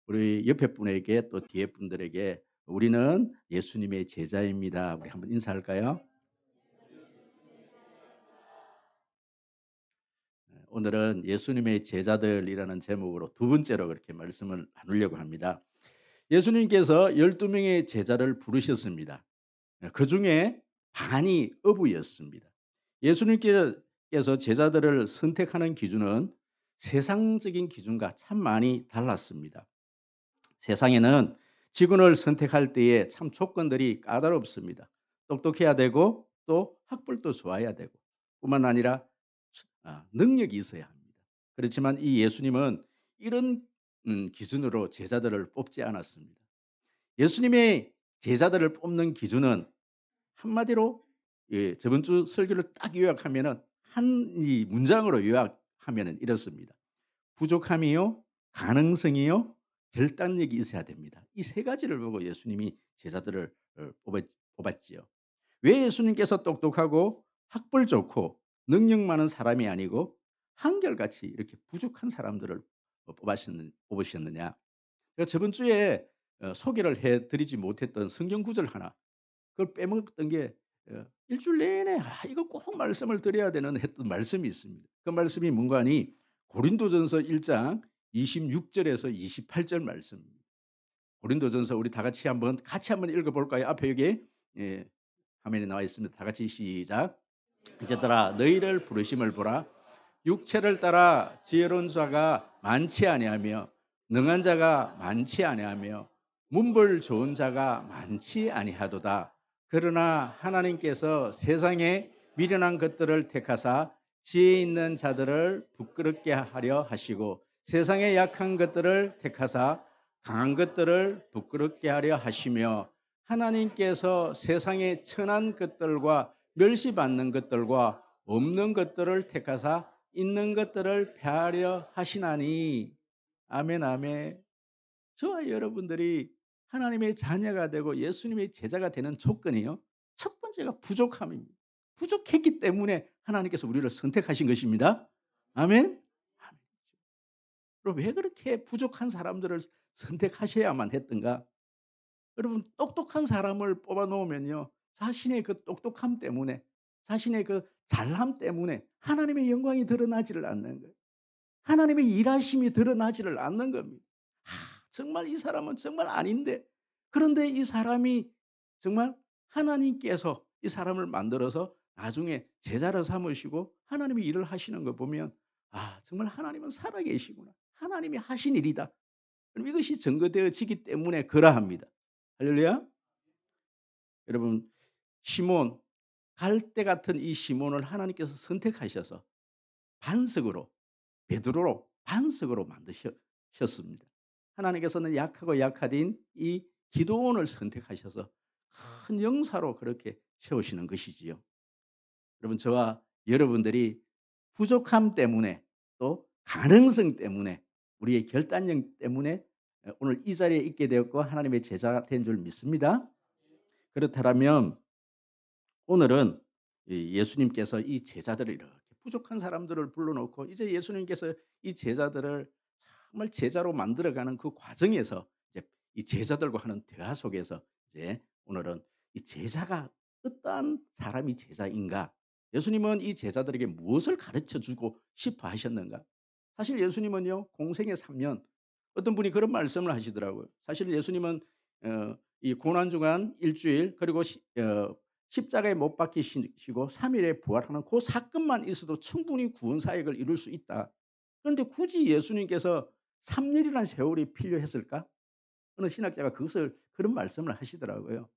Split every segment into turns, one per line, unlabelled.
우리 옆에 분에게 또 뒤에 분들에게 "우리는 예수님의 제자입니다." 우리 한번 인사할까요? 오늘은 예수님의 제자들이라는 제목으로 두 번째로 그렇게 말씀을 나누려고 합니다. 예수님께서 12 명의 제자를 부르셨습니다. 그중에 반이 어부였습니다. 예수님께서 제자들을 선택하는 기준은 세상적인 기준과 참 많이 달랐습니다. 세상에는 직원을 선택할 때에 참 조건들이 까다롭습니다. 똑똑해야 되고 또 학벌도 좋아야 되고 뿐만 아니라 능력이 있어야 합니다. 그렇지만 이 예수님은 이런 기준으로 제자들을 뽑지 않았습니다. 예수님의 제자들을 뽑는 기준은 한마디로, 저번 주 설교를 딱 요약하면은 한 이 문장으로 요약하면은 이렇습니다. 부족함이요, 가능성이요, 결단력이 있어야 됩니다. 이 세 가지를 보고 예수님이 제자들을 뽑았지요. 왜 예수님께서 똑똑하고 학벌 좋고 능력 많은 사람이 아니고 한결같이 이렇게 부족한 사람들을 뽑으셨느냐? 제가 저번 주에 소개를 해 드리지 못했던 성경 구절 하나, 그걸 빼먹었던 게 주일 내내 '이거 꼭 말씀을 드려야 되는.' 했던 말씀이 있습니다. 그 말씀이 뭔가 하니 고린도전서 1장 26 절에서 28절 말씀입니다. 고린도전서 우리 다 같이 한번 읽어 볼까요? 앞에 여기 예 화면에 나와 있습니다. 다 같이 시작. "이제들아 너희를 부르심을 보라. 육체를 따라 지혜로운 자가 많지 아니하며 능한 자가 많지 아니하며 문벌 좋은 자가 많지 아니하도다. 그러나 하나님께서 세상에 미련한 것들을 택하사 지혜 있는 자들을 부끄럽게 하려 하시고 세상에 약한 것들을 택하사 강한 것들을 부끄럽게 하려 하시며 하나님께서 세상에 천한 것들과 멸시받는 것들과 없는 것들을 택하사 있는 것들을 폐하려 하시나니." 아멘, 아멘. 저와 여러분들이 하나님의 자녀가 되고 예수님의 제자가 되는 조건이요, 첫 번째가 부족함입니다. 부족했기 때문에 하나님께서 우리를 선택하신 것입니다. 아멘. 아멘. 그럼 왜 그렇게 부족한 사람들을 선택하셔야만 했던가? 여러분, 똑똑한 사람을 뽑아 놓으면요, 자신의 그 똑똑함 때문에, 자신의 그 잘남 때문에 하나님의 영광이 드러나지를 않는 거예요. 하나님의 일하심이 드러나지를 않는 겁니다. 정말 이 사람은 정말 아닌데, 그런데 이 사람이 정말 하나님께서 이 사람을 만들어서 나중에 제자로 삼으시고 하나님이 일을 하시는 거 보면 '정말 하나님은 살아계시구나. 하나님이 하신 일이다.' 그럼 이것이 증거되어지기 때문에 그러합니다. 할렐루야. 여러분, 시몬, 갈대 같은 이 시몬을 하나님께서 선택하셔서 반석으로, 베드로로 반석으로 만드셨습니다. 하나님께서는 약하고 약하딘 이 기도원을 선택하셔서 큰 영사로 그렇게 세우시는 것이지요. 여러분, 저와 여러분들이 부족함 때문에 또 가능성 때문에 우리의 결단력 때문에 오늘 이 자리에 있게 되었고 하나님의 제자가 된 줄 믿습니다. 그렇다면 오늘은 이 예수님께서 이 제자들을 이렇게 부족한 사람들을 불러 놓고 이제 예수님께서 이 제자들을 정말 제자로 만들어가는 그 과정에서 이제 이 제자들과 하는 대화 속에서 이제 오늘은 이 제자가 어떠한 사람이 제자인가? 예수님은 이 제자들에게 무엇을 가르쳐 주고 싶어 하셨는가? 사실 예수님은요, 공생의 3년, 어떤 분이 그런 말씀을 하시더라고요. 사실 예수님은 이 고난 주간 일주일, 그리고 십자가에 못 박히시고 3 일에 부활하는 그 사건만 있어도 충분히 구원 사역을 이룰 수 있다. 그런데 굳이 예수님께서 3 년이라는 세월이 필요했을까? 어느 신학자가 그것을 그런 말씀을 하시더라고요.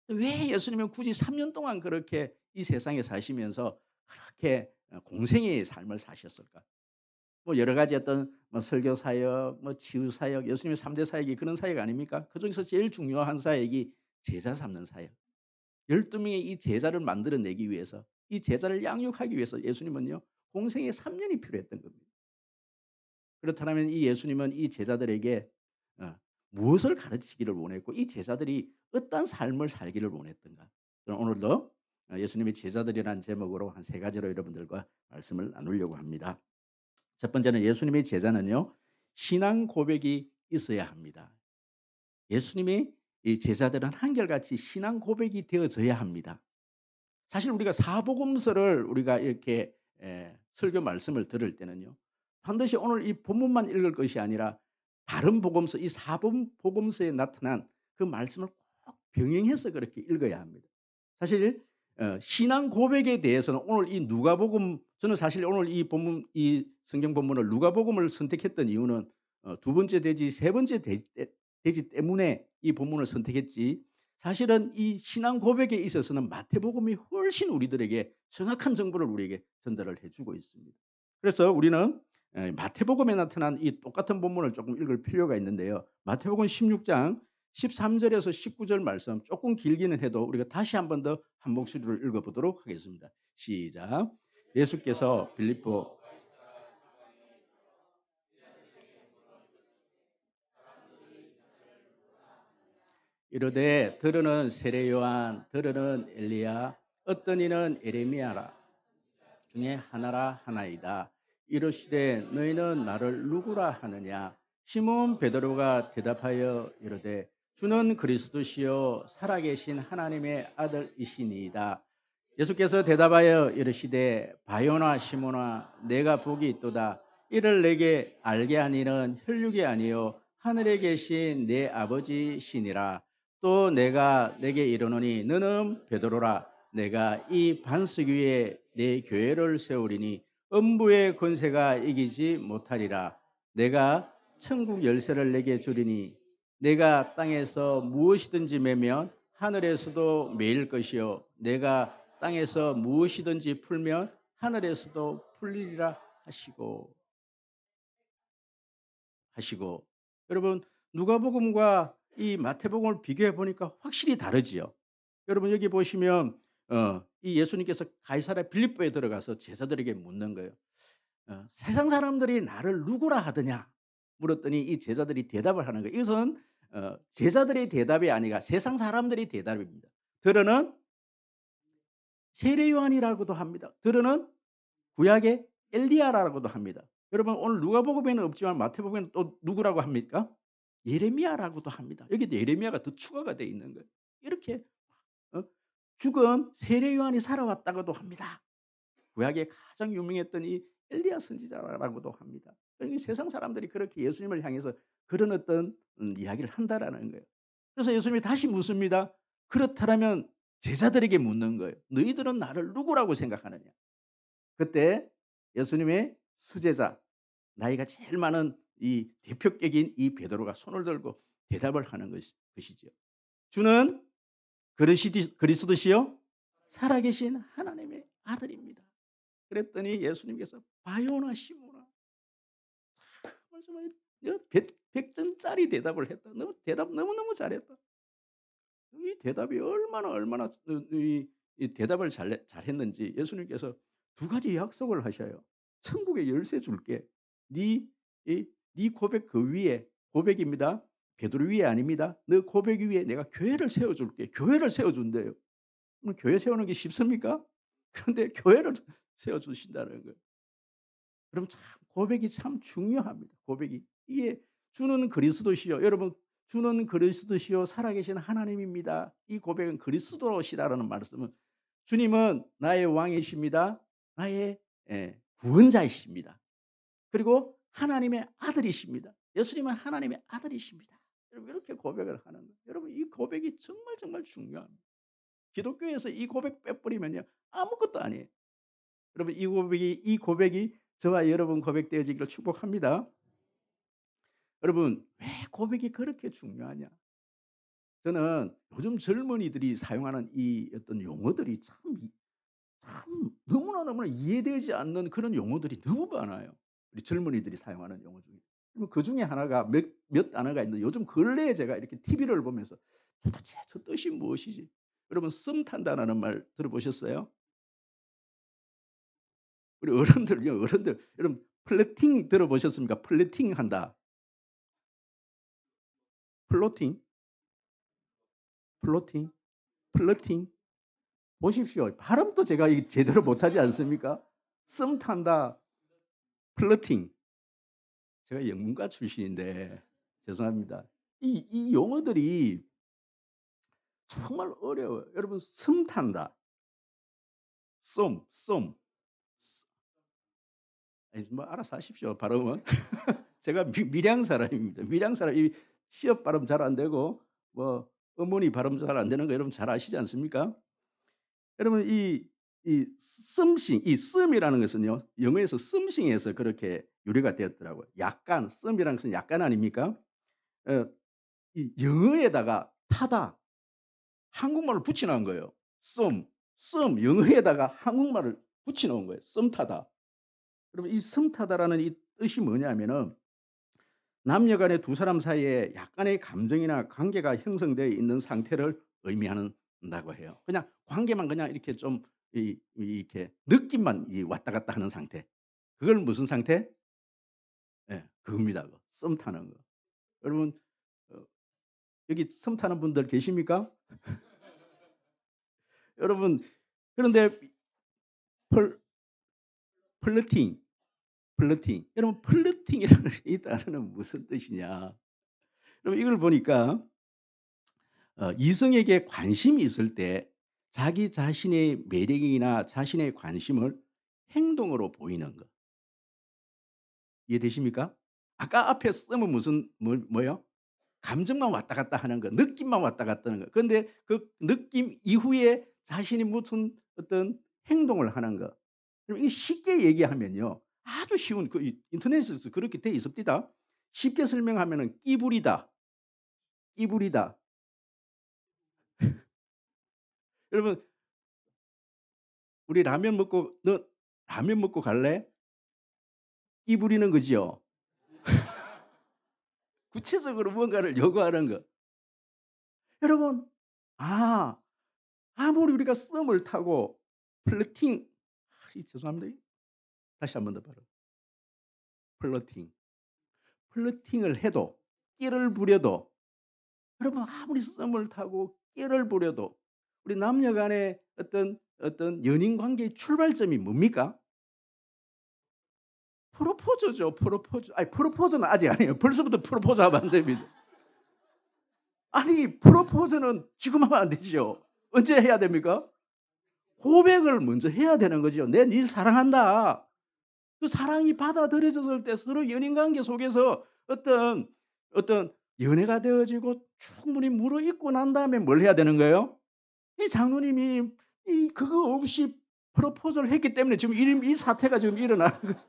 왜 예수님은 굳이 3년 동안 그렇게 이 세상에 사시면서 그렇게 공생애의 삶을 사셨을까? 뭐 여러 가지 어떤 뭐 설교 사역, 뭐 치유 사역, 예수님의 3대 사역이 그런 사역 아닙니까? 그중에서 제일 중요한 사역이 제자 삼는 사역. 12 명의 이 제자를 만들어 내기 위해서, 이 제자를 양육하기 위해서 예수님은요, 공생의 3 년이 필요했던 겁니다. 그렇다면 이 예수님은 이 제자들에게 어 무엇을 가르치기를 원했고 이 제자들이 어떤 삶을 살기를 원했던가? 저는 오늘도 예수님의 제자들이라는 제목으로 한 세 가지로 여러분들과 말씀을 나누려고 합니다. 첫 번째는 예수님의 제자는요, 신앙 고백이 있어야 합니다. 예수님의 이 제자들은 한결같이 신앙 고백이 되어져야 합니다. 사실 우리가 사복음서를 우리가 이렇게 설교 말씀을 들을 때는요. 반드시 오늘 이 본문만 읽을 것이 아니라 다른 복음서 이 사복음서에 나타난 그 말씀을 꼭 병행해서 그렇게 읽어야 합니다. 사실 신앙 고백에 대해서는 오늘 이 누가복음 저는 사실 오늘 이 본문 이 성경 본문을 누가복음을 선택했던 이유는 두 번째 되지 세 번째 되지 때문에 이 본문을 선택했지 사실은 이 신앙 고백에 있어서는 마태복음이 훨씬 우리들에게 정확한 정보를 우리에게 전달을 해 주고 있습니다. 그래서 우리는 마태복음에 나타난 이 똑같은 본문을 조금 읽을 필요가 있는데요. 마태복음 16장 13 절에서 19절 말씀 조금 길기는 해도 우리가 다시 한 번 더 한 목소리로 읽어 보도록 하겠습니다. 시작. 예수께서 빌립보 이르되 들으는 세례 요한 들으는 엘리야 어떤 이는 에레미야라 중에 하나라 하나이다. 이르시되 너희는 나를 누구라 하느냐? 시몬 베드로가 대답하여 이르되 주는 그리스도시요 살아계신 하나님의 아들이시니이다. 예수께서 대답하여 이르시되 바요나 시몬아 내가 복이 있도다. 이를 내게 알게 하니는 혈육이 아니요 하늘에 계신 내 아버지시니라. 또 내가 내게 이르노니 너는 베드로라. 내가 이 반석 위에 내 교회를 세우리니 음부의 권세가 이기지 못하리라. 내가 천국 열쇠를 내게 주리니 내가 땅에서 무엇이든지 매면 하늘에서도 매일 것이요 내가 땅에서 무엇이든지 풀면 하늘에서도 풀리리라 하시고 여러분 누가복음과 이 마태복음을 비교해 보니까 확실히 다르지요. 여러분 여기 보시면 이 예수님께서 가이사랴 빌립보에 들어가서 제자들에게 묻는 거예요. 세상 사람들이 나를 누구라 하더냐 물었더니 이 제자들이 대답을 하는 거예요. 이것은 제자들의 대답이 아니라 세상 사람들의 대답입니다. 들어는 세례 요한이라고도 합니다. 들어는 구약의 엘리야라고도 합니다. 여러분 오늘 누가복음에는 없지만 마태복음에는 또 누구라고 합니까? 예레미야라고도 합니다. 여기도 예레미야가 더 추가가 되어 있는 거예요. 이렇게 어? 죽은 세례 요한이 살아왔다고도 합니다. 구약에 가장 유명했던 이 엘리야 선지자라고도 합니다. 이 세상 사람들이 그렇게 예수님을 향해서 그런 어떤 이야기를 한다라는 거예요. 그래서 예수님이 다시 묻습니다. 그렇다면 제자들에게 묻는 거예요. 너희들은 나를 누구라고 생각하느냐? 그때 예수님의 수제자 나이가 제일 많은 이 대표격인 이 베드로가 손을 들고 대답을 하는 것이지요. 주는 그리스도시요 살아계신 하나님의 아들입니다. 그랬더니 예수님께서 바요나 시모나 정말 백전짜리 대답을 했다. 대답 너무너무 잘했다. 이 대답이 얼마나 이 대답을 잘했는지 예수님께서 두 가지 약속을 하셔요. 천국의 열쇠 줄게. 네 고백 그 위에 고백입니다. 베드로 위에 아닙니다. 너 고백 위에 내가 교회를 세워 줄게. 교회를 세워 준대요. 그럼 교회 세우는 게 쉽습니까? 그런데 교회를 세워 주신다는 거예요. 그럼 참 고백이 참 중요합니다. 고백이. 이게 주는 그리스도시요. 여러분 주는 그리스도시요 살아계신 하나님입니다. 이 고백은 그리스도시라는 말씀은 주님은 나의 왕이십니다. 나의 구원자이십니다. 그리고 하나님의 아들이십니다. 예수님은 하나님의 아들이십니다. 여러분 이렇게 고백을 하는 거예요. 여러분 이 고백이 정말 중요합니다. 기독교에서 이 고백 빼버리면요 아무것도 아니에요. 여러분 이 고백이 저와 여러분 고백되어지기를 축복합니다. 여러분 왜 고백이 그렇게 중요하냐? 저는 요즘 젊은이들이 사용하는 이 어떤 용어들이 참 너무나 이해되지 않는 그런 용어들이 너무 많아요. 우리 젊은이들이 사용하는 용어 중에. 그럼 그중에 하나가 몇 단어가 있는데 요즘 근래에 제가 이렇게 TV를 보면서 도대체 저 뜻이 무엇이지? 여러분 썸 탄다라는 말 들어보셨어요? 우리 어른들 여러분 플러팅 들어보셨습니까? 플러팅한다. 플로팅, 플로팅, 플러팅. 보십시오. 발음도 제가 이 제대로 못하지 않습니까? 썸 탄다, 플러팅. 제가 영문과 출신인데 죄송합니다. 이 용어들이 정말 어려워요. 여러분 썸 탄다. 썸. 아니 뭐 알아서 하십시오 발음은. 제가 밀양 사람입니다. 밀양 사람 이 시옷 발음 잘 안 되고 뭐 어머니 발음 잘 안 되는 거 여러분 잘 아시지 않습니까? 여러분 이 썸씽 이 썸이라는 것은요. 영어에서 썸씽에서 그렇게 유래가 되었더라고요. 약간 썸이라는 것은 약간 아닙니까? 어 이 영어에다가 타다 한국말을 붙여 놓은 거예요. 썸 영어에다가 한국말을 붙여 놓은 거예요. 썸 타다. 여러분 이 썸 타다라는 이 뜻이 뭐냐면은 남녀 간의 두 사람 사이에 약간의 감정이나 관계가 형성되어 있는 상태를 의미한다고 해요. 그냥 관계만 그냥 이렇게 좀 이렇게 느낌만 왔다 갔다 하는 상태. 그걸 무슨 상태? 예. 그겁니다. 썸 타는 거. 여러분 어 여기 썸 타는 분들 계십니까? 여러분 그런데 펄 플러팅, 플러팅. 여러분 플러팅이라는 이 단어는 무슨 뜻이냐. 여러분 이걸 보니까 이성에게 관심이 있을 때 자기 자신의 매력이나 자신의 관심을 행동으로 보이는 것. 이해되십니까? 아까 앞에 썸은 무슨 뭐요? 감정만 왔다 갔다 하는 거, 느낌만 왔다 갔다 하는 거. 그런데 그 느낌 이후에 자신이 무슨 어떤 행동을 하는 거. 그럼 이 쉽게 얘기하면요. 아주 쉬운 그 인터넷에서 그렇게 돼 있습니다. 쉽게 설명하면은 끼부리다, 끼부리다. 여러분 우리 라면 먹고 "너 라면 먹고 갈래?" 이 부리는 거지요. 구체적으로 뭔가를 요구하는 거. 여러분 아 아무리 우리가 썸을 타고 플러팅 죄송합니다. 다시 한 번 더 발음. 플러팅. 플러팅을 해도 끼를 부려도 여러분 아무리 썸을 타고 끼를 부려도 우리 남녀 간의 어떤 연인 관계의 출발점이 뭡니까? 프로포즈죠, 프로포즈. 아니 프로포즈는 아직 아니에요. 벌써부터 프로포즈하면 안 됩니다. 아니 프로포즈는 지금 하면 안 되죠. 언제 해야 됩니까? 고백을 먼저 해야 되는 거죠. "내 닐 사랑한다." 그 사랑이 받아들여졌을 때 서로 연인 관계 속에서 어떤 연애가 되어지고 충분히 무르익고 난 다음에 뭘 해야 되는 거예요? 이 장로님이 그거 없이 프로포즈를 했기 때문에 지금 이 사태가 지금 일어나는 거죠.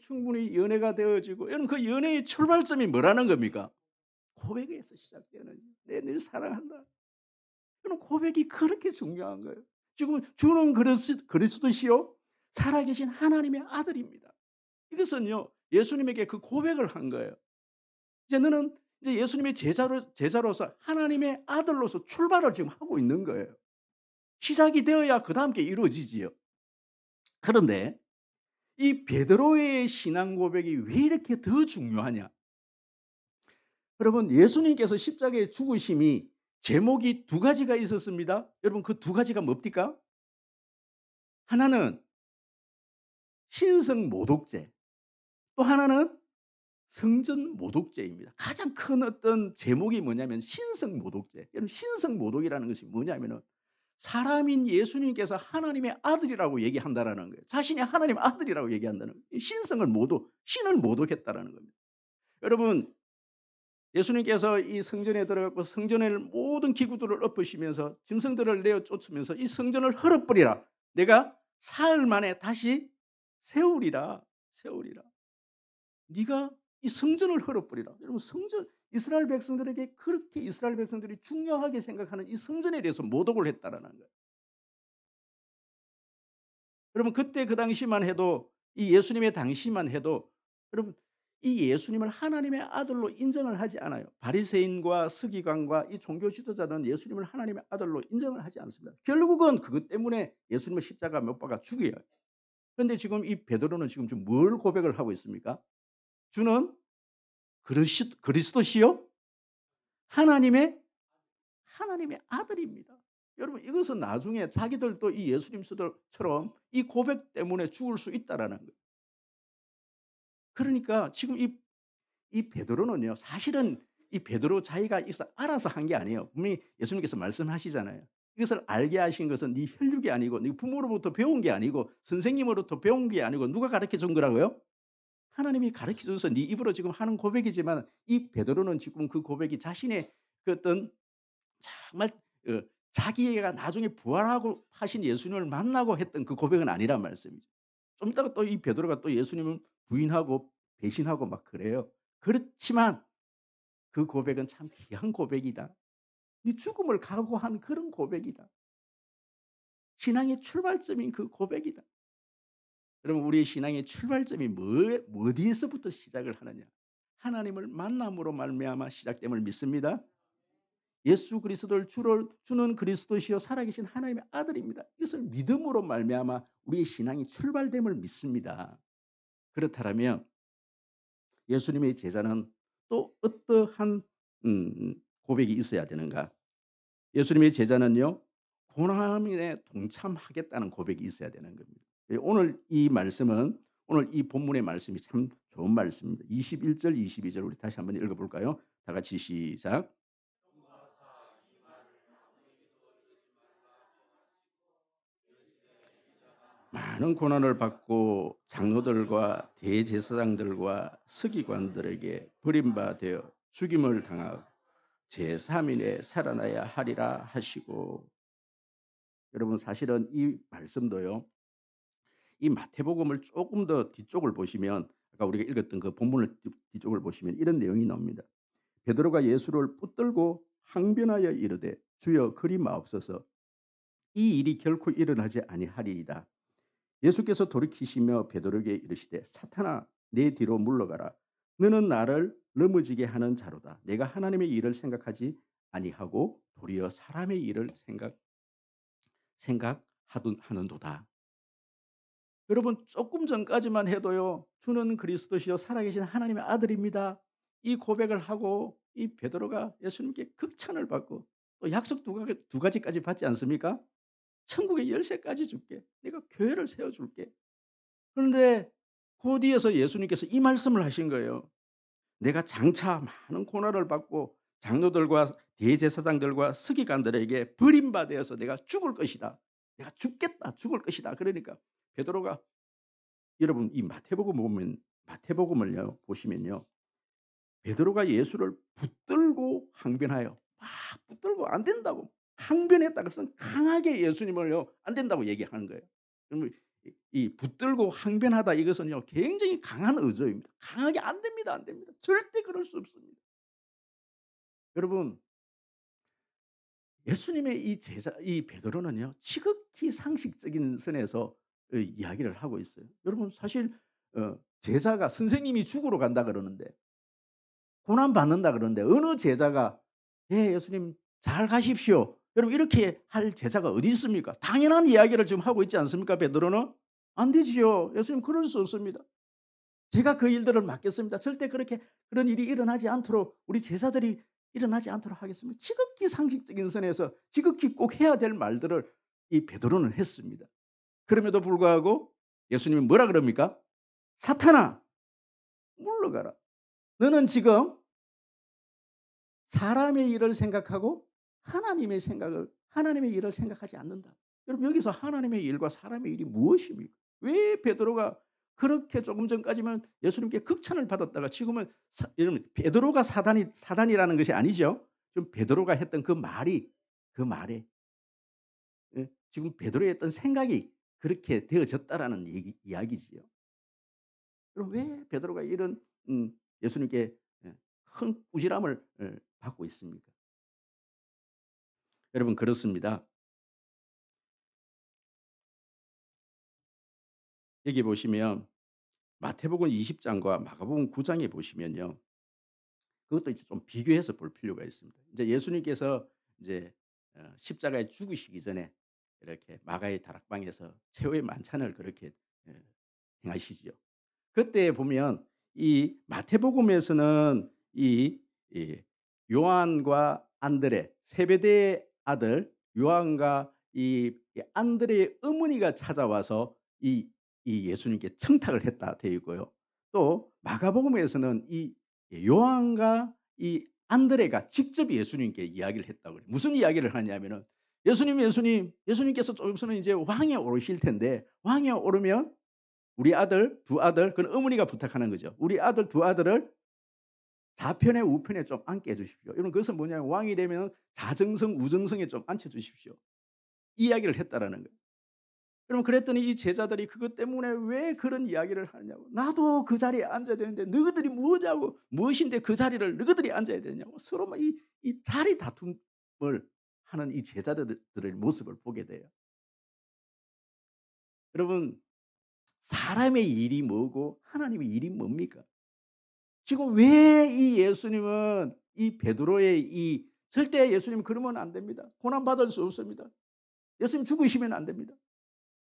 충분히 연애가 되어지고 여러분 그 연애의 출발점이 뭐라는 겁니까? 고백에서 시작되는 "내 늘 사랑한다." 그런 고백이 그렇게 중요한 거예요. 지금 주는 그리스도시요 살아계신 하나님의 아들입니다. 이것은요 예수님에게 그 고백을 한 거예요. 이제 너는 이제 예수님의 제자로서 하나님의 아들로서 출발을 지금 하고 있는 거예요. 시작이 되어야 그다음 게 이루어지지요. 그런데 이 베드로의 신앙 고백이 왜 이렇게 더 중요하냐? 여러분 예수님께서 십자가에 죽으심이 제목이 두 가지가 있었습니다. 여러분 그 두 가지가 뭡니까? 하나는 신성 모독죄, 또 하나는 성전 모독죄입니다. 가장 큰 어떤 제목이 뭐냐면 신성 모독죄. 여러분 신성 모독이라는 것이 뭐냐면은 사람인 예수님께서 하나님의 아들이라고 얘기한다라는 거예요. 자신이 하나님의 아들이라고 얘기한다는 거예요. 신성을 신을 모독했다라는 겁니다. 여러분 예수님께서 이 성전에 들어가고 성전의 모든 기구들을 엎으시면서 짐승들을 내어 쫓으면서 이 성전을 헐어버리라. 내가 사흘 만에 다시 세우리라. 세우리라. 네가 이 성전을 헐어버리라. 여러분 성전 이스라엘 백성들에게 그렇게 이스라엘 백성들이 중요하게 생각하는 이 성전에 대해서 모독을 했다라는 거예요. 여러분 그때 그 당시만 해도 이 예수님의 당시만 해도 여러분 이 예수님을 하나님의 아들로 인정을 하지 않아요. 바리새인과 서기관과 이 종교 지도자는 예수님을 하나님의 아들로 인정을 하지 않습니다. 결국은 그것 때문에 예수님을 십자가 못 박아 죽여요. 그런데 지금 이 베드로는 지금 뭘 고백을 하고 있습니까? 주는 그리스도시요 하나님의 하나님의 아들입니다. 여러분 이것은 나중에 자기들도 이 예수님처럼 이 고백 때문에 죽을 수 있다라는 거예요. 그러니까 지금 이 베드로는요. 사실은 이 베드로 자기가 알아서 한 게 아니에요. 분명히 예수님께서 말씀하시잖아요. 이것을 알게 하신 것은 네 혈육이 아니고 네 부모로부터 배운 게 아니고 선생님으로부터 배운 게 아니고 누가 가르쳐 준 거라고요? 하나님이 가르쳐 줘서 네 입으로 지금 하는 고백이지만 이 베드로는 지금 그 고백이 자신의 그 어떤 정말 자기가 나중에 부활하고 하신 예수님을 만나고 했던 그 고백은 아니란 말씀이죠. 좀 이따가 또 이 베드로가 또 예수님을 부인하고 배신하고 막 그래요. 그렇지만 그 고백은 참 귀한 고백이다. 네 죽음을 각오한 그런 고백이다. 신앙의 출발점인 그 고백이다. 여러분 우리의 신앙의 출발점이 어디에서부터 시작을 하느냐? 하나님을 만남으로 말미암아 시작됨을 믿습니다. 예수 그리스도를 주는 그리스도시요 살아계신 하나님의 아들입니다. 이것을 믿음으로 말미암아 우리의 신앙이 출발됨을 믿습니다. 그렇다면 예수님의 제자는 또 어떠한 고백이 있어야 되는가? 예수님의 제자는요. 고난에 동참하겠다는 고백이 있어야 되는 겁니다. 오늘 이 말씀은 오늘 이 본문의 말씀이 참 좋은 말씀입니다. 21 절 22절 우리 다시 한번 읽어 볼까요? 다 같이 시작. 많은 고난을 받고 장로들과 대제사장들과 서기관들에게 버림받아 죽임을 당하고 제3 일에 살아나야 하리라 하시고 여러분 사실은 이 말씀도요. 이 마태복음을 조금 더 뒤쪽을 보시면 아까 우리가 읽었던 그 본문을 뒤쪽을 보시면 이런 내용이 나옵니다. 베드로가 예수를 붙들고 항변하여 이르되 주여 그리 마옵소서 이 일이 결코 일어나지 아니하리이다. 예수께서 돌이키시며 베드로에게 이르시되 사탄아 내 뒤로 물러가라. 너는 나를 넘어지게 하는 자로다. 내가 하나님의 일을 생각하지 아니하고 도리어 사람의 일을 생각하는도다. 여러분 조금 전까지만 해도요. 주는 그리스도시요 살아계신 하나님의 아들입니다. 이 고백을 하고 이 베드로가 예수님께 극찬을 받고 또 약속 두 가지까지 받지 않습니까? 천국의 열쇠까지 줄게. 내가 교회를 세워 줄게. 그런데 그 뒤에서 예수님께서 이 말씀을 하신 거예요. 내가 장차 많은 고난을 받고 장로들과 대제사장들과 서기관들에게 버림받아서 내가 죽을 것이다. 내가 죽겠다. 죽을 것이다. 그러니까 베드로가 여러분 이 마태복음을요 보시면요. 베드로가 예수를 붙들고 항변하여 붙들고 안 된다고 항변했다 그것은 강하게 예수님을요 안 된다고 얘기하는 거예요. 그러면 이 붙들고 항변하다 이것은요 굉장히 강한 의조입니다. 강하게 안 됩니다, 안 됩니다. 절대 그럴 수 없습니다. 여러분 예수님의 이 제자 이 베드로는요 지극히 상식적인 선에서 이야기를 하고 있어요. 여러분 사실 제자가 선생님이 죽으러 간다 그러는데 고난 받는다 그러는데 어느 제자가 "예 예수님 잘 가십시오." 여러분 이렇게 할 제자가 어디 있습니까? 당연한 이야기를 지금 하고 있지 않습니까 베드로는? 안 되지요. 예수님 그럴 수 없습니다. 제가 그 일들을 맡겠습니다. 절대 그런 일이 일어나지 않도록 우리 제자들이 일어나지 않도록 하겠습니다. 지극히 상식적인 선에서 지극히 꼭 해야 될 말들을 이 베드로는 했습니다. 그럼에도 불구하고 예수님이 뭐라 그럽니까? "사탄아 물러가라. 너는 지금 사람의 일을 생각하고 하나님의 일을 생각하지 않는다." 여러분 여기서 하나님의 일과 사람의 일이 무엇입니까? 왜 베드로가 그렇게 조금 전까지만 예수님께 극찬을 받았다가 지금은 여러분 베드로가 사단이라는 것이 아니죠. 지금 베드로가 했던 그 말에 지금 베드로의 했던 생각이 그렇게 되어졌다라는 이야기지요. 그럼 왜 베드로가 이런 예수님께 큰 꾸지람을 받고 있습니까? 여러분 그렇습니다. 여기 보시면 마태복음 20 장과 마가복음 9 장에 보시면요. 그것도 이제 좀 비교해서 볼 필요가 있습니다. 이제 예수님께서 이제 십자가에 죽으시기 전에 이렇게 마가의 다락방에서 최후의 만찬을 그렇게 예 행하시지요. 그때 보면 이 마태복음에서는 이 요한과 안드레 세베대의 아들 요한과 이 안드레의 어머니가 찾아와서 이 예수님께 청탁을 했다 되어 있고요. 또 마가복음에서는 이 요한과 이 안드레가 직접 예수님께 이야기를 했다고 그래요. 무슨 이야기를 하냐면은 예수님께서 좀 있으면 이제 왕에 오르실 텐데 왕에 오르면 우리 아들 두 아들 그건 어머니가 부탁하는 거죠. "우리 아들 두 아들을 좌편에 우편에 좀 앉게 해 주십시오." 여러분 그것은 뭐냐면 왕이 되면 좌정성 우정성에 좀 앉혀 주십시오. 이 이야기를 했다라는 거예요. 여러분 그랬더니 이 제자들이 그것 때문에 왜 그런 이야기를 하느냐고. "나도 그 자리에 앉아야 되는데 너희들이 뭐냐고. 무엇인데 그 자리를 너희들이 앉아야 되느냐고." 서로 막 이 자리 다툼을 하는 이 제자들의 모습을 보게 돼요. 여러분 사람의 일이 뭐고 하나님의 일이 뭡니까? 지금 왜 이 예수님은 이 베드로의 이 절대 예수님 그러면 안 됩니다. 고난 받을 수 없습니다. 예수님 죽으시면 안 됩니다.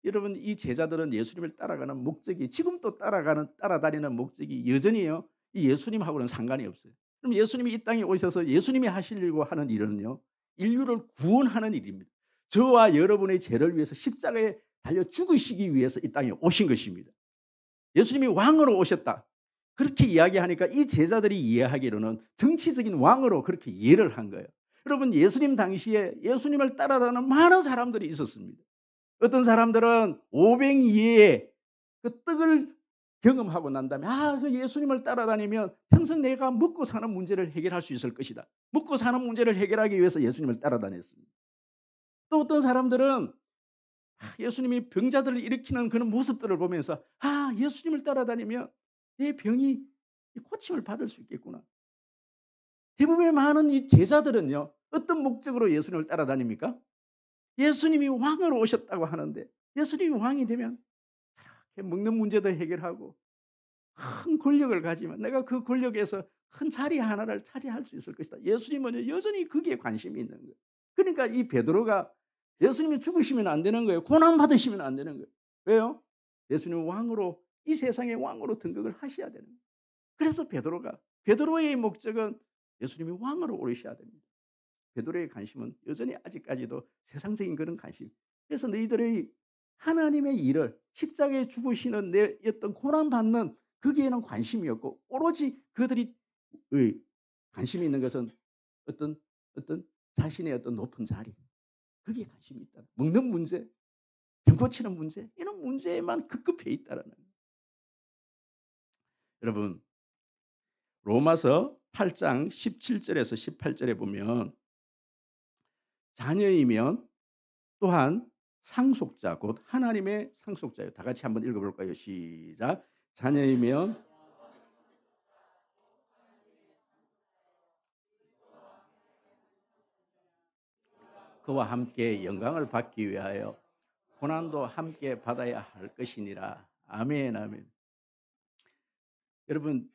여러분 이 제자들은 예수님을 따라가는 목적이 지금도 따라다니는 목적이 여전히요. 이 예수님하고는 상관이 없어요. 그럼 예수님이 이 땅에 오셔서 예수님이 하시려고 하는 일은요. 인류를 구원하는 일입니다. 저와 여러분의 죄를 위해서 십자가에 달려 죽으시기 위해서 이 땅에 오신 것입니다. 예수님이 왕으로 오셨다. 그렇게 이야기하니까 이 제자들이 이해하기로는 정치적인 왕으로 그렇게 이해를 한 거예요. 여러분 예수님 당시에 예수님을 따라다니는 많은 사람들이 있었습니다. 어떤 사람들은 500 이내에 그 떡을 경험하고 난 다음에 '아 그 예수님을 따라다니면 평생 내가 먹고 사는 문제를 해결할 수 있을 것이다.' 먹고 사는 문제를 해결하기 위해서 예수님을 따라다녔습니다. 또 어떤 사람들은 예수님이 병자들을 일으키는 그런 모습들을 보면서 '아 예수님을 따라다니면 내 병이 고침을 받을 수 있겠구나.' 대부분의 많은 이 제자들은요. 어떤 목적으로 예수님을 따라다닙니까? 예수님이 왕으로 오셨다고 하는데 예수님이 왕이 되면 먹는 문제도 해결하고 큰 권력을 가지면 내가 그 권력에서 큰 자리 하나를 차지할 수 있을 것이다. 예수님은 여전히 거기에 관심이 있는 거예요. 그러니까 이 베드로가 예수님이 죽으시면 안 되는 거예요. 고난 받으시면 안 되는 거예요. 왜요? 예수님은 왕으로 이 세상의 왕으로 등극을 하셔야 되는 거예요. 그래서 베드로의 목적은 예수님이 왕으로 오르셔야 됩니다. 베드로의 관심은 여전히 아직까지도 세상적인 그런 관심. 그래서 너희들의 하나님의 일을 십자가에 죽으시는 내 어떤 고난받는 거기에는 관심이 없고 오로지 그들이 관심이 있는 것은 어떤 자신의 어떤 높은 자리 거기에 관심이 있다. 먹는 문제, 병 고치는 문제 이런 문제에만 급급해 있다라는 거예요. 여러분 로마서 8장 17 절에서 18 절에 보면 자녀이면 또한 상속자 곧 하나님의 상속자예요. 다 같이 한번 읽어 볼까요? 시작. 자녀이면 그와 함께 영광을 받기 위하여 고난도 함께 받아야 할 것이니라. 아멘, 아멘. 여러분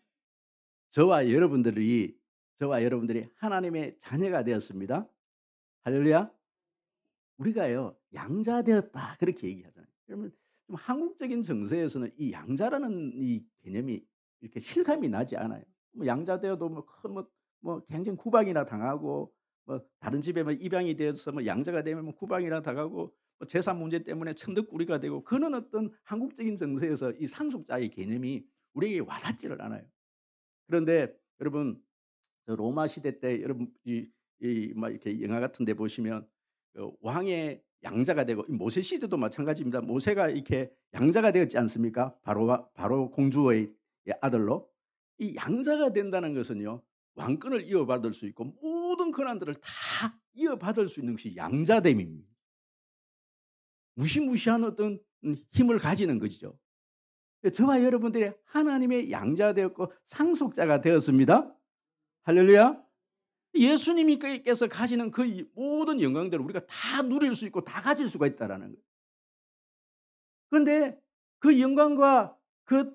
저와 여러분들이 하나님의 자녀가 되었습니다. 할렐루야. 우리가요 양자되었다 그렇게 얘기하잖아요. 그러면 좀 한국적인 정서에서는 이 양자라는 이 개념이 이렇게 실감이 나지 않아요. 뭐 양자되어도 뭐 큰 굉장히 구박이나 당하고 뭐 다른 집에 뭐 입양이 되어서 뭐 양자가 되면 뭐 구박이나 당하고 뭐 재산 문제 때문에 천덕꾸리가 되고 그런 어떤 한국적인 정서에서 이 상속자의 개념이 우리에게 와닿지를 않아요. 그런데 여러분 저 로마 시대 때 여러분 막 이렇게 영화 같은 데 보시면 왕의 양자가 되고 이 모세 시대도 마찬가지입니다. 모세가 이렇게 양자가 되었지 않습니까? 바로 공주의 아들로. 이 양자가 된다는 것은요. 왕권을 이어받을 수 있고 모든 권한들을 다 이어받을 수 있는 것이 양자됨입니다. 무시무시한 어떤 힘을 가지는 것이죠. 저와 여러분들이 하나님의 양자되었고 상속자가 되었습니다. 할렐루야. 예수님이 께서 가지는 그 모든 영광들을 우리가 다 누릴 수 있고 다 가질 수가 있다라는 거예요. 그런데 그 영광과 그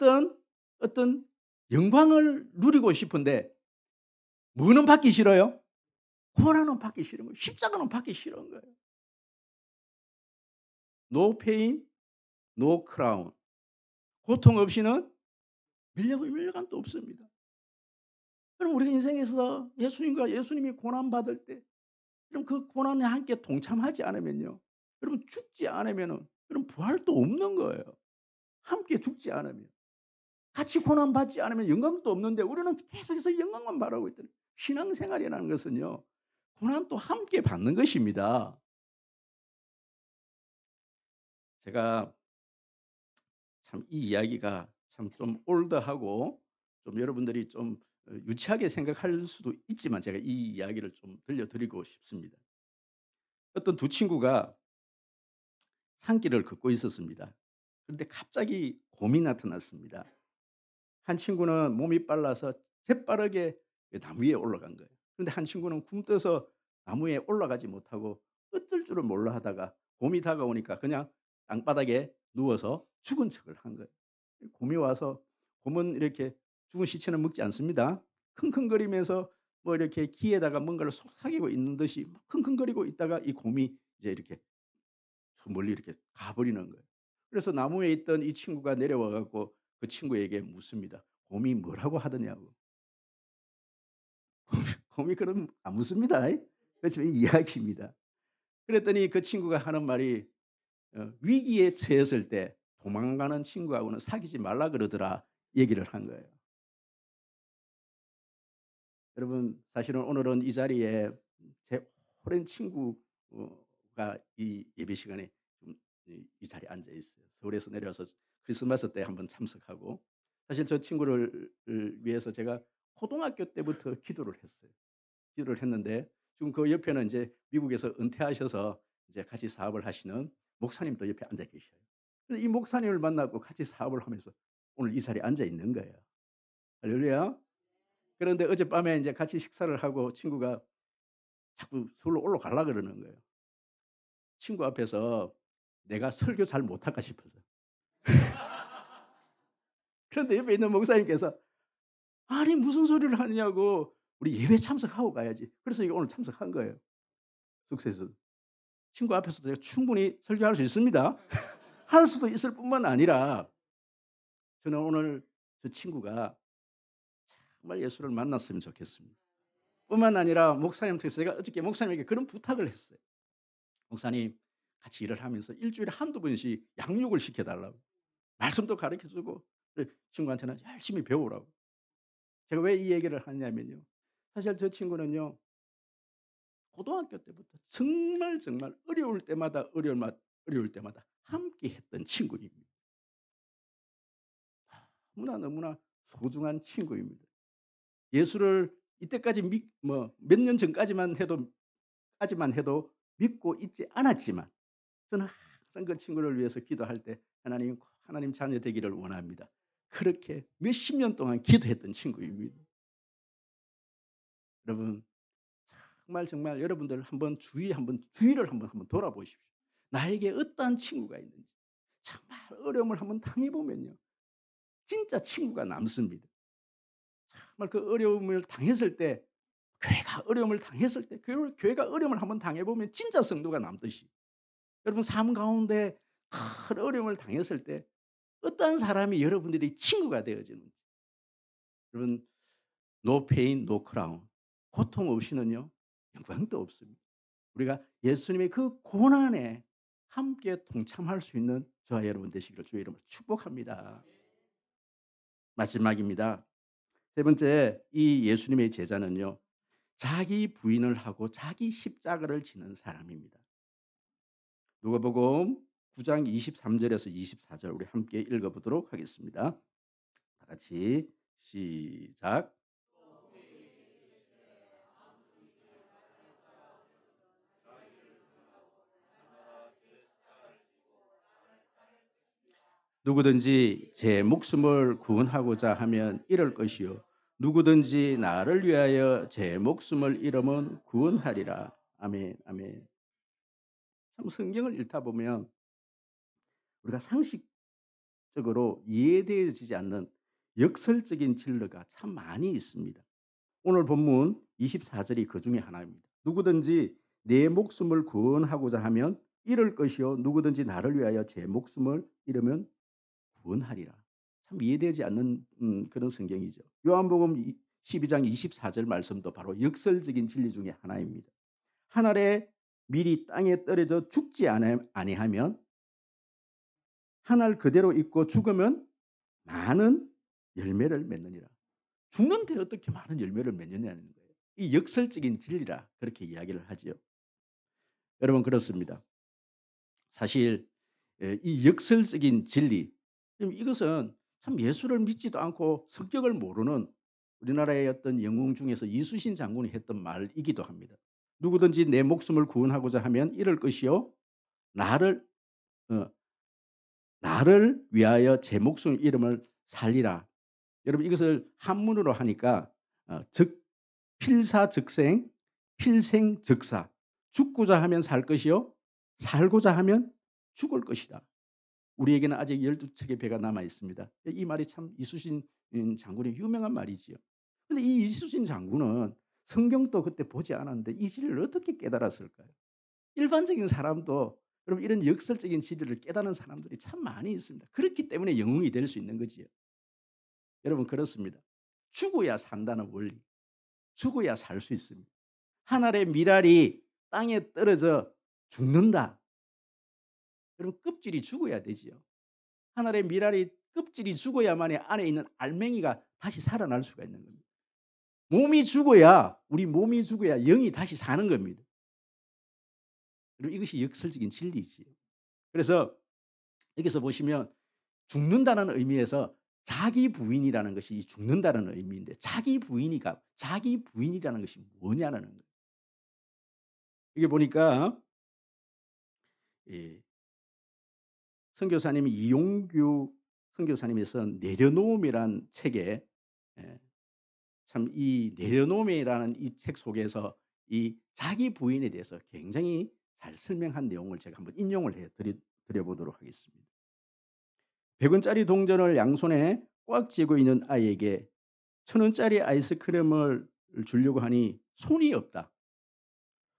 어떤 영광을 누리고 싶은데 뭐는 받기 싫어요? 고난은 받기 싫은 거예요. 십자가는 받기 싫은 거예요. No pain, no crown. 고통 없이는 밀려감도 없습니다. 그럼 우리가 인생에서 예수님이 고난 받을 때 그럼 그 고난에 함께 동참하지 않으면요. 여러분 죽지 않으면은 그럼 부활도 없는 거예요. 함께 죽지 않으면. 같이 고난받지 않으면 영광도 없는데 우리는 계속해서 영광만 바라고 있더니 신앙생활이라는 것은요. 고난도 함께 받는 것입니다. 제가 참 이 이야기가 참 좀 올드하고 좀 여러분들이 좀 유치하게 생각할 수도 있지만 제가 이 이야기를 좀 들려 드리고 싶습니다. 어떤 두 친구가 산길을 걷고 있었습니다. 그런데 갑자기 곰이 나타났습니다. 한 친구는 몸이 빨라서 재빠르게 그 나무 위에 올라간 거예요. 그런데 한 친구는 굶떠서 나무에 올라가지 못하고 어쩔 줄을 몰라 하다가 곰이 다가오니까 그냥 땅바닥에 누워서 죽은 척을 한 거예요. 곰이 와서 곰은 이렇게 죽은 시체는 먹지 않습니다. 킁킁거리면서 뭐 이렇게 귀에다가 뭔가를 속삭이고 있는 듯이 막 킁킁거리고 있다가 이 곰이 이제 이렇게 저 멀리 이렇게 가버리는 거예요. 그래서 나무에 있던 이 친구가 내려와 갖고 그 친구에게 묻습니다. "곰이 뭐라고 하더냐고." 곰이 그럼 안 묻습니다. 그렇지만 이야기입니다. 그랬더니 그 친구가 하는 말이 "위기에 처했을 때 도망가는 친구하고는 사귀지 말라 그러더라." 얘기를 한 거예요. 여러분 사실은 오늘은 이 자리에 제 오랜 친구가 이 예배 시간에 좀 이 자리에 앉아 있어요. 서울에서 내려와서 크리스마스 때 한번 참석하고 사실 저 친구를 위해서 제가 고등학교 때부터 기도를 했어요. 기도를 했는데 지금 그 옆에는 이제 미국에서 은퇴하셔서 이제 같이 사업을 하시는 목사님도 옆에 앉아 계셔요. 근데 이 목사님을 만나고 같이 사업을 하면서 오늘 이 자리에 앉아 있는 거예요. 할렐루야. 그런데 어젯밤에 인제 같이 식사를 하고 친구가 자꾸 서울로 올라가려고 그러는 거예요. 친구 앞에서 내가 설교 잘 못할까 싶어서. 그런데 옆에 있는 목사님께서 "아니 무슨 소리를 하느냐고. 우리 예배 참석하고 가야지." 그래서 이게 오늘 참석한 거예요, 숙소에서. 친구 앞에서도 제가 충분히 설교할 수 있습니다. 할 수도 있을 뿐만 아니라 저는 오늘 저 친구가 정말 예수를 만났으면 좋겠습니다. 뿐만 아니라 목사님 통해서 제가 어저께 목사님에게 그런 부탁을 했어요. 목사님 같이 일을 하면서 일 주일에 한두 번씩 양육을 시켜 달라고. 말씀도 가르쳐 주고 그 친구한테는 열심히 배우라고. 제가 왜 이 얘기를 하냐면요. 사실 저 친구는요. 고등학교 때부터 정말 어려울 때마다 함께 했던 친구입니다. 너무나 소중한 친구입니다. 예수를 이때까지 몇 년 전까지만 해도 믿고 있지 않았지만 저는 항상 그 친구를 위해서 기도할 때 하나님 자녀 되기를 원합니다. 그렇게 몇십 년 동안 기도했던 친구입니다. 여러분 정말 여러분들 주위를 한번 돌아보십시오. 나에게 어떠한 친구가 있는지. 정말 어려움을 한번 당해 보면요. 진짜 친구가 남습니다. 정말 그 어려움을 당했을 때 교회가 어려움을 한번 당해 보면 진짜 성도가 남듯이 여러분 삶 가운데 큰 어려움을 당했을 때 어떠한 사람이 여러분들의 친구가 되어지는지. 여러분 no pain no crown. 고통 없이는요 영광도 없습니다. 우리가 예수님의 그 고난에 함께 동참할 수 있는 저와 여러분 되시기를 주의 이름으로 축복합니다. 마지막입니다. 세 번째 이 예수님의 제자는요. 자기 부인을 하고 자기 십자가를 지는 사람입니다. 누가복음 9장 23 절에서 24절 우리 함께 읽어 보도록 하겠습니다. 다 같이 시작. 누구든지 제 목숨을 구원하고자 하면 잃을 것이요 누구든지 나를 위하여 제 목숨을 잃으면 구원하리라. 아멘. 아멘. 참 성경을 읽다 보면 우리가 상식적으로 이해되어지지 않는 역설적인 진리가 참 많이 있습니다. 오늘 본문 24 절이 그중에 하나입니다. 누구든지 내 목숨을 구원하고자 하면 잃을 것이요 누구든지 나를 위하여 제 목숨을 잃으면 구원하리라. 참 이해되지 않는 그런 성경이죠. 요한복음 12장 24절 말씀도 바로 역설적인 진리 중에 하나입니다. 한 알의 밀이 땅에 떨어져 죽지 아니하면 한 알 그대로 있고 죽으면 많은 열매를 맺느니라. 죽는데 어떻게 많은 열매를 맺느냐는 거예요. 이 역설적인 진리라 그렇게 이야기를 하지요. 여러분 그렇습니다. 사실 이 역설적인 진리 이것은 참 예수를 믿지도 않고 성격을 모르는 우리나라의 어떤 영웅 중에서 이수신 장군이 했던 말이기도 합니다. "누구든지 내 목숨을 구원하고자 하면 잃을 것이요 나를 어 나를 위하여 제 목숨 이름을 살리라." 여러분 이것을 한문으로 하니까 즉 필사즉생, 필생즉사. 죽고자 하면 살 것이요 살고자 하면 죽을 것이다. 우리에게는 아직 12척의 배가 남아 있습니다. 이 말이 참 이수신 장군의 유명한 말이지요. 근데 이 이수신 장군은 성경도 그때 보지 않았는데 이 진리를 어떻게 깨달았을까요? 일반적인 사람도 여러분 이런 역설적인 진리를 깨닫는 사람들이 참 많이 있습니다. 그렇기 때문에 영웅이 될 수 있는 거지요. 여러분 그렇습니다. 죽어야 산다는 원리. 죽어야 살 수 있습니다. 한 알의 밀알이 땅에 떨어져 죽는다. 여러분 껍질이 죽어야 되지요. 한 알의 밀알이 껍질이 죽어야만이 안에 있는 알맹이가 다시 살아날 수가 있는 겁니다. 몸이 죽어야 우리 몸이 죽어야 영이 다시 사는 겁니다. 여러분 이것이 역설적인 진리지요. 그래서 여기서 보시면 죽는다는 의미에서 자기 부인이라는 것이 죽는다는 의미인데 자기 부인이라는 것이 뭐냐는 거예요. 이게 보니까 이 선교사님 이용규 선교사님에서 내려놓음이란 책에 참 이 내려놓음이라는 이 책 속에서 이 자기 부인에 대해서 굉장히 잘 설명한 내용을 제가 한번 인용을 해 드려 보도록 하겠습니다. 100 원짜리 동전을 양손에 꽉 쥐고 있는 아이에게 1,000 원짜리 아이스크림을 주려고 하니 손이 없다.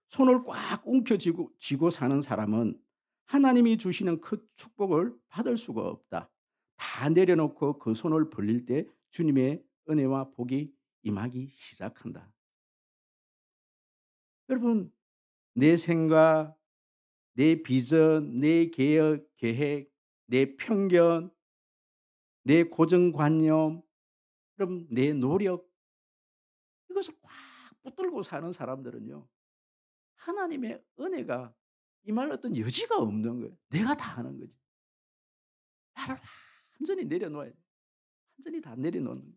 손을 꽉 움켜 쥐고 사는 사람은 하나님이 주시는 그 축복을 받을 수가 없다. 다 내려놓고 그 손을 벌릴 때 주님의 은혜와 복이 임하기 시작한다. 여러분 내 생각, 내 비전, 내 계획, 내 편견, 내 고정관념, 그럼 내 노력 이것을 꽉 붙들고 사는 사람들은요. 하나님의 은혜가 임할 어떤 여지가 없는 거예요. 내가 다 하는 거지. 나를 완전히 내려놓아야 돼. 완전히 다 내려놓는 거예요.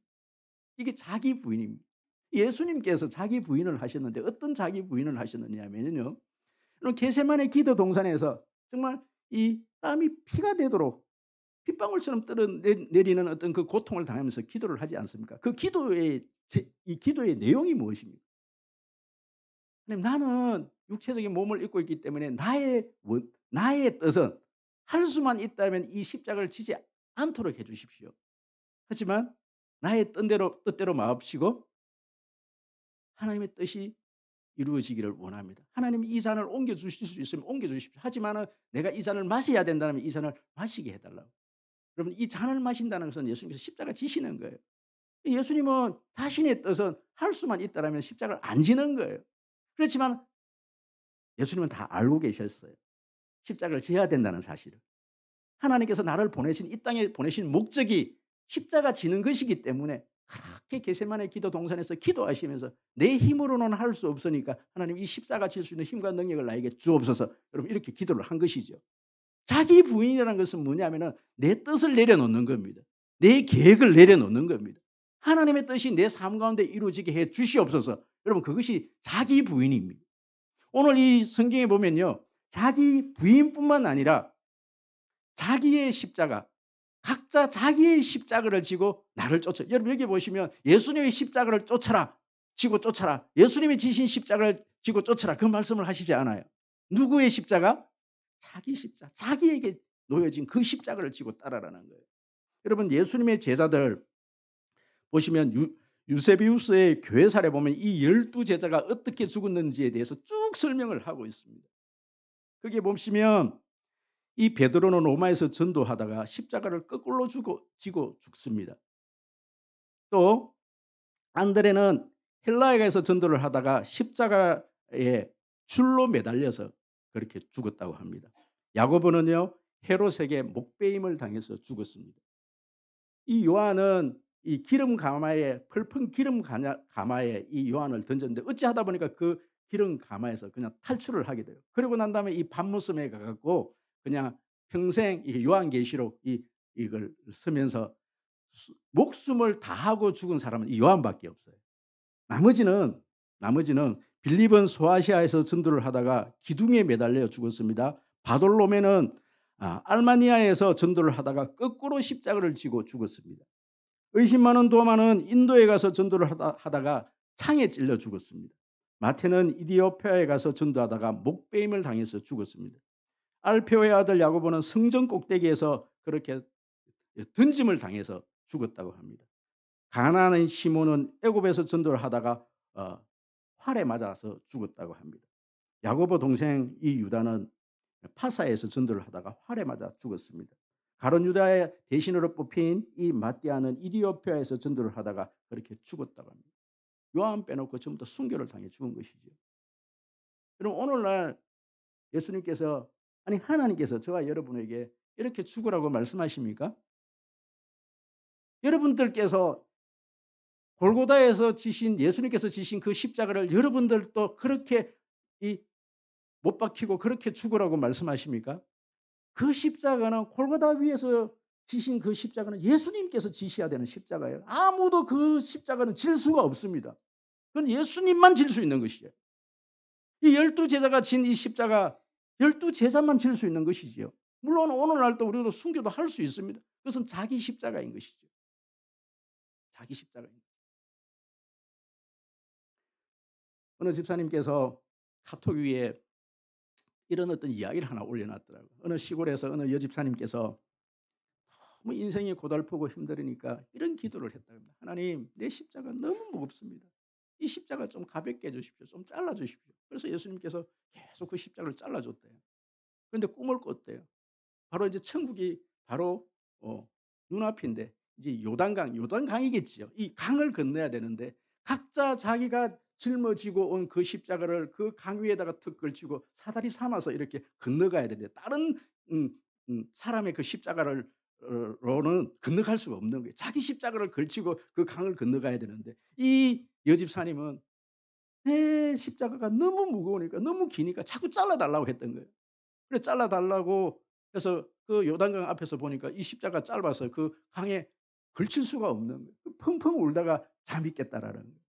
이게 자기 부인입니다. 예수님께서 자기 부인을 하셨는데 어떤 자기 부인을 하셨느냐면요. 겟세마네 기도 동산에서 정말 이 땀이 피가 되도록 핏방울처럼 떨어 내리는 어떤 그 고통을 당하면서 기도를 하지 않습니까? 그 기도의 이 기도의 내용이 무엇입니까? 하나님 나는 육체적인 몸을 입고 있기 때문에 나의 뜻은 할 수만 있다면 이 십자가를 지지 않도록 해 주십시오. 하지만 나의 뜻대로 마옵시고 하나님의 뜻이 이루어지기를 원합니다. 하나님이 이 잔을 옮겨 주실 수 있으면 옮겨 주십시오. 하지만은 내가 이 잔을 마셔야 된다면 이 잔을 마시게 해 달라고. 여러분 이 잔을 마신다는 것은 예수님께서 십자가 지시는 거예요. 예수님은 자신의 뜻은 할 수만 있다라면 십자가를 안 지는 거예요. 그렇지만 예수님은 다 알고 계셨어요. 십자가를 져야 된다는 사실을. 하나님께서 나를 보내신 이 땅에 보내신 목적이 십자가 지는 것이기 때문에 그렇게 겟세마네 기도 동산에서 기도하시면서 내 힘으로는 할 수 없으니까 하나님 이 십자가 질 수 있는 힘과 능력을 나에게 주옵소서. 여러분 이렇게 기도를 한 것이죠. 자기 부인이라는 것은 뭐냐면은 내 뜻을 내려놓는 겁니다. 내 계획을 내려놓는 겁니다. 하나님의 뜻이 내 삶 가운데 이루어지게 해 주시옵소서. 여러분 그것이 자기 부인입니다. 오늘 이 성경에 보면요. 자기 부인뿐만 아니라 자기의 십자가, 각자 자기의 십자가를 지고 나를 쫓아. 여러분 여기 보시면 예수님의 십자가를 쫓아라. 지고 쫓아라. 예수님이 지신 십자가를 지고 쫓아라. 그 말씀을 하시지 않아요. 누구의 십자가? 자기 십자가. 자기에게 놓여진 그 십자가를 지고 따라라는 거예요. 여러분 예수님의 제자들 보시면 유세비우스의 교회 사례 보면 이 12 제자가 어떻게 죽었는지에 대해서 쭉 설명을 하고 있습니다. 거기에 보시면 이 베드로는 로마에서 전도하다가 십자가를 거꾸로 지고 죽습니다. 또 안드레는 헬라에 가서 전도를 하다가 십자가에 줄로 매달려서 그렇게 죽었다고 합니다. 야고보는요 헤롯에게 목베임을 당해서 죽었습니다. 이 요한은 이 기름 가마에 펄픈 기름 가마에 이 요한을 던졌는데 어찌하다 보니까 그 기름 가마에서 그냥 탈출을 하게 돼요. 그러고 난 다음에 이 patmos에 가 갖고 그냥 평생 이 요한계시록 이걸 쓰면서 목숨을 다하고 죽은 사람은 이 요한밖에 없어요. 나머지는 빌립은 소아시아에서 전도를 하다가 기둥에 매달려 죽었습니다. 바돌로메는 알마니아에서 전도를 하다가 거꾸로 십자가를 지고 죽었습니다. 의심 많은 도마는 인도에 가서 전도를 하다가 창에 찔려 죽었습니다. 마태는 이디오피아에 가서 전도하다가 목베임을 당해서 죽었습니다. 알페오의 아들 야고보는 성전 꼭대기에서 그렇게 던짐을 당해서 죽었다고 합니다. 가나안의 시몬은 애굽에서 전도를 하다가 활에 맞아서 죽었다고 합니다. 야고보 동생 이 유다는 파사에서 전도를 하다가 활에 맞아 죽었습니다. 가룟 유다의 대신으로 뽑힌 이 마띠아는 이디오피아에서 전도를 하다가 그렇게 죽었다고 합니다. 요한 빼놓고 전부 다 순교를 당해 죽은 것이죠. 그럼 오늘날 예수님께서 아니 하나님께서 저와 여러분에게 이렇게 죽으라고 말씀하십니까? 여러분들께서 골고다에서 지신 예수님께서 지신 그 십자가를 여러분들도 그렇게 못 박히고 그렇게 죽으라고 말씀하십니까? 그 십자가는 골고다 위에서 지신 그 십자가는 예수님께서 지셔야 되는 십자가예요. 아무도 그 십자가는 질 수가 없습니다. 그건 예수님만 질 수 있는 것이에요. 이 12제자가 진 이 십자가 12제자만 질 수 있는 것이지요. 물론 오늘날도 우리도 순교도 할 수 있습니다. 그것은 자기 십자가인 것이죠. 자기 십자가인 것이죠. 어느 집사님께서 카톡 위에 이런 어떤 이야기를 하나 올려놨더라고요. 어느 시골에서 어느 여집사님께서 너무 인생이 고달프고 힘들으니까 이런 기도를 했다고 합니다. 하나님, 내 십자가 너무 무겁습니다. 이 십자가 좀 가볍게 해주십시오. 좀 잘라주십시오. 그래서 예수님께서 계속 그 십자가를 잘라줬대요. 그런데 꿈을 꿨대요. 바로 이제 천국이 바로 눈앞인데 이제 요단강이겠지요. 이 강을 건너야 되는데 각자 자기가 짊어지고 온 그 십자가를 그 강 위에다가 턱 걸치고 사다리 삼아서 이렇게 건너가야 되는데 다른 음, 사람의 그 십자가를 로는 건너갈 수가 없는 거예요. 자기 십자가를 걸치고 그 강을 건너가야 되는데 이 여집사님은 내 십자가가 너무 무거우니까 너무 기니까 자꾸 잘라달라고 했던 거예요. 그래 잘라달라고 해서 그 요단강 앞에서 보니까 이 십자가 짧아서 그 강에 걸칠 수가 없는 거예요. 펑펑 울다가 잠이 깼다라는 거예요.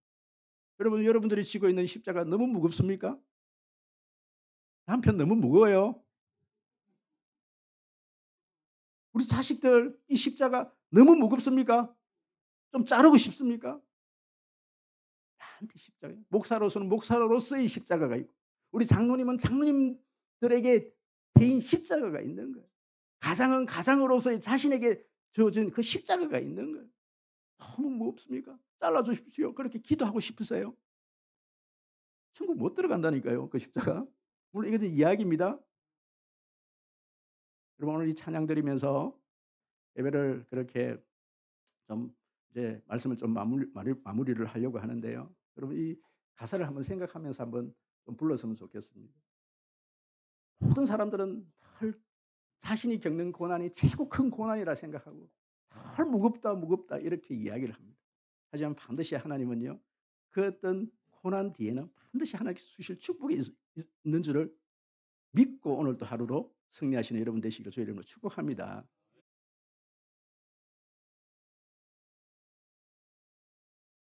여러분, 여러분들이 지고 있는 십자가 너무 무겁습니까? 한편 너무 무거워요. 우리 자식들 이 십자가 너무 무겁습니까? 좀 자르고 싶습니까? 나한테 십자가. 목사로서는 목사로서의 십자가가 있고 우리 장로님은 장로님들에게 개인 십자가가 있는 거예요. 가장은 가장으로서의 자신에게 주어진 그 십자가가 있는 거예요. 너무 무겁습니까? 잘라 주십시오. 그렇게 기도하고 싶으세요? 천국 못 들어간다니까요, 그 십자가. 물론 이것은 이야기입니다. 여러분 오늘 이 찬양 드리면서 예배를 그렇게 좀 이제 말씀을 좀 마무리를 하려고 하는데요. 여러분 이 가사를 한번 생각하면서 한번 좀 불렀으면 좋겠습니다. 모든 사람들은 늘 자신이 겪는 고난이 최고 큰 고난이라 생각하고 늘 무겁다 이렇게 이야기를 합니다. 하지만 반드시 하나님은요. 그 어떤 고난 뒤에는 반드시 하나님께서 주실 축복이 있는 줄을 믿고 오늘도 하루도 승리하시는 여러분 되시기를 주의 이름으로 축복합니다.